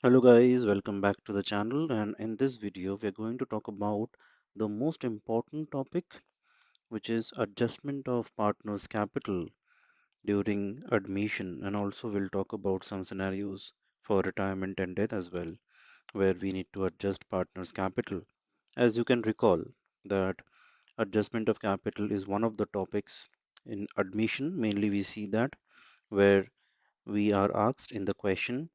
Hello guys, welcome back to the channel, and in this video we are going to talk about the most important topic, which is adjustment of partners capital during admission, and also we'll talk about some scenarios for retirement and death as well, where we need to adjust partners capital. As you can recall that adjustment of capital is one of the topics in admission. Mainly we see that where we are asked in the question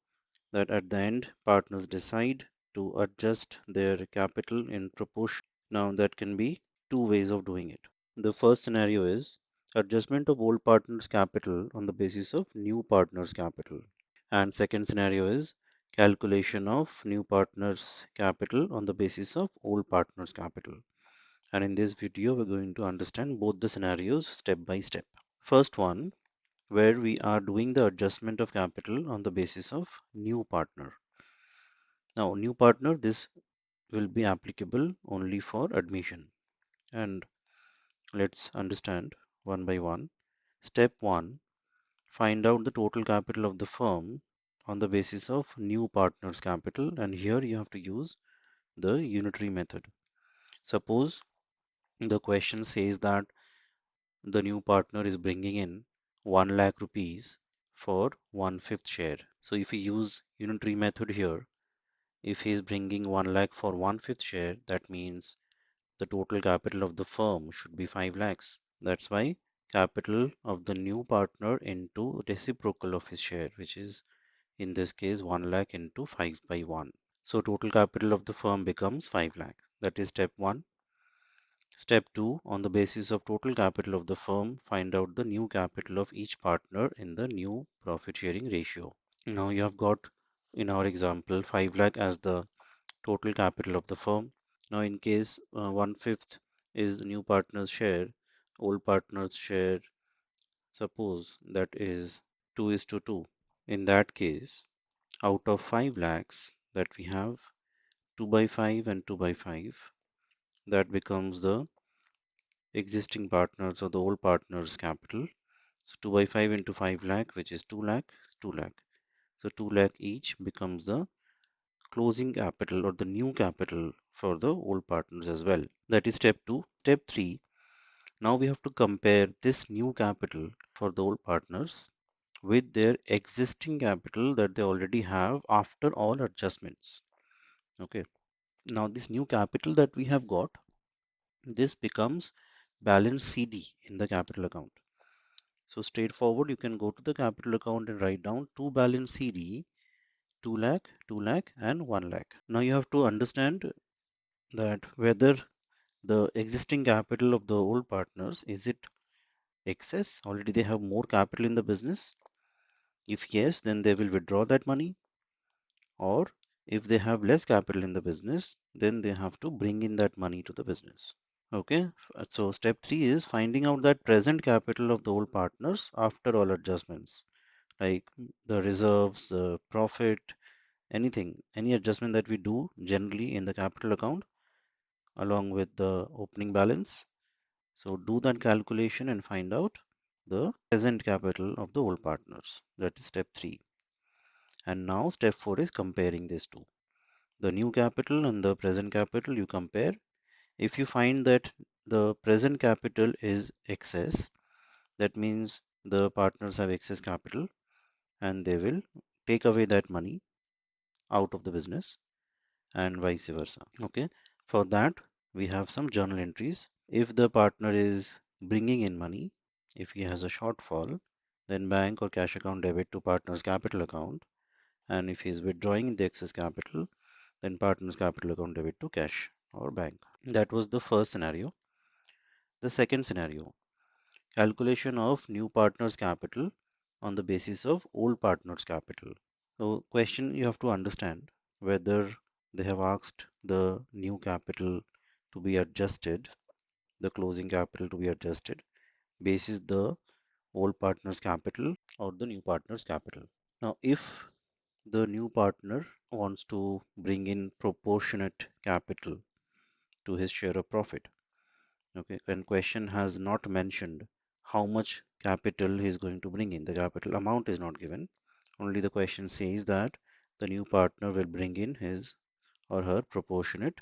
that at the end partners decide to adjust their capital in proportion. Now that can be two ways of doing it. The first scenario is adjustment of old partners capital on the basis of new partners capital, and second scenario is calculation of new partners capital on the basis of old partners capital. And in this video we're going to understand both the scenarios step by step. First one, where we are doing the adjustment of capital on the basis of new partner. Now, new partner, this will be applicable only for admission. And let's understand one by one. Step 1, find out the total capital of the firm on the basis of new partner's capital. And here you have to use the unitary method. Suppose the question says that the new partner is bringing in 1 lakh rupees for 1/5 share. So if we use unitary method here, if he is bringing 1 lakh for 1/5 share, that means the total capital of the firm should be 5 lakhs. That's why capital of the new partner into reciprocal of his share, which is in this case 1 lakh into 5 by 1. So total capital of the firm becomes 5 lakh. That is step 1. Step 2, on the basis of total capital of the firm, find out the new capital of each partner in the new profit sharing ratio. Now you have got in our example 5 lakh as the total capital of the firm. Now, in case 1/5 is new partner's share, old partner's share, suppose that is 2 is to 2. In that case, out of 5 lakhs that we have 2 by 5 and 2 by 5, that becomes the existing partners or the old partner's capital. So 2 by 5 into 5 lakh, which is 2 lakh, 2 lakh. So 2 lakh each becomes the closing capital or the new capital for the old partners as well. That is step 2. Step 3, now we have to compare this new capital for the old partners with their existing capital that they already have after all adjustments. Okay. Now this new capital that we have got, this becomes balance CD in the capital account. So straightforward, you can go to the capital account and write down two balance CD, 2 lakh, 2 lakh and 1 lakh. Now you have to understand that whether the existing capital of the old partners, is it excess? Already they have more capital in the business. If yes, then they will withdraw that money. Or if they have less capital in the business, then they have to bring in that money to the business. Okay, so step 3 is finding out that present capital of the old partners after all adjustments, like the reserves, the profit, anything, any adjustment that we do generally in the capital account along with the opening balance. So do that calculation and find out the present capital of the old partners. That is step 3. And now step 4 is comparing these two. The new capital and the present capital you compare. If you find that the present capital is excess, that means the partners have excess capital and they will take away that money out of the business and vice versa. Okay. For that, we have some journal entries. If the partner is bringing in money, if he has a shortfall, then bank or cash account debit to partner's capital account. And if he is withdrawing the excess capital, then partner's capital account debit to cash or bank. That was the first scenario. The second scenario, calculation of new partner's capital on the basis of old partner's capital. So question, you have to understand whether they have asked the new capital to be adjusted, the closing capital to be adjusted basis the old partner's capital or the new partner's capital. Now, if the new partner wants to bring in proportionate capital to his share of profit, okay, and question has not mentioned how much capital he is going to bring in, the capital amount is not given, only the question says that the new partner will bring in his or her proportionate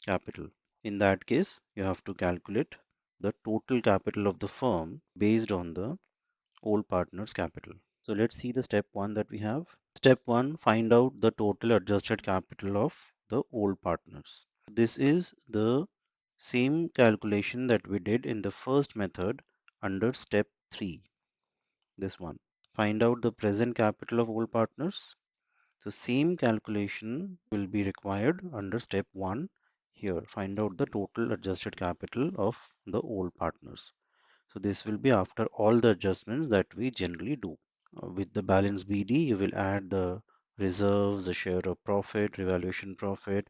capital. In that case, you have to calculate the total capital of the firm based on the old partner's capital. So let's see the step one that we have. Step one, find out the total adjusted capital of the old partners. This is the same calculation that we did in the first method under step 3. This one. Find out the present capital of old partners. So same calculation will be required under step 1 here. Find out the total adjusted capital of the old partners. So this will be after all the adjustments that we generally do. With the balance BD, you will add the reserves, the share of profit, revaluation profit,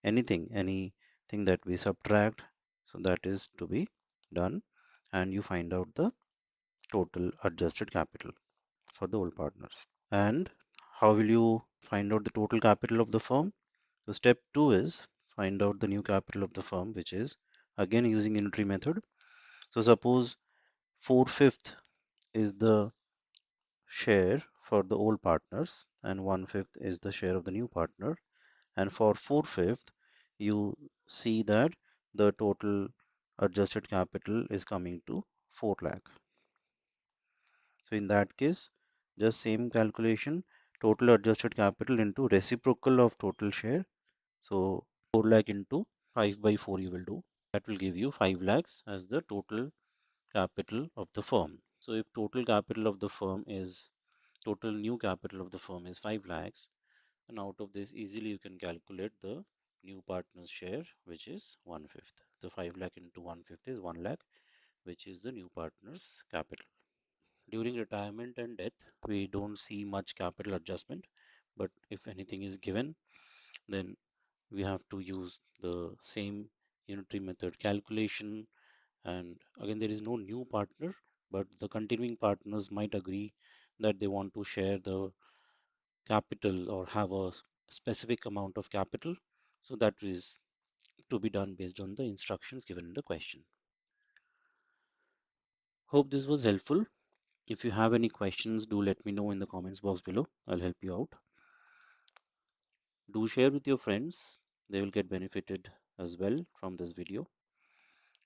anything that we subtract. So that is to be done, and you find out the total adjusted capital for the old partners. And how will you find out the total capital of the firm? So step 2 is find out the new capital of the firm, which is again using unitary method. So suppose 4/5 is the share for the old partners and 1/5 is the share of the new partner. And for 4/5, you see that the total adjusted capital is coming to 4 lakh. So in that case, just same calculation, total adjusted capital into reciprocal of total share. So 4 lakh into 5 by 4 you will do. That will give you 5 lakhs as the total capital of the firm. So if total new capital of the firm is 5 lakhs, and out of this easily you can calculate the new partner's share, which is 1/5. So 5 lakh into 1/5 is 1 lakh, which is the new partner's capital. During retirement and death, we don't see much capital adjustment, but if anything is given, then we have to use the same unitary method calculation. And again, there is no new partner, but the continuing partners might agree that they want to share the capital or have a specific amount of capital. So that is to be done based on the instructions given in the question. Hope this was helpful. If you have any questions, do let me know in the comments box below. I'll help you out. Do share with your friends. They will get benefited as well from this video.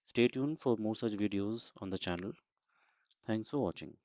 Stay tuned for more such videos on the channel. Thanks for watching.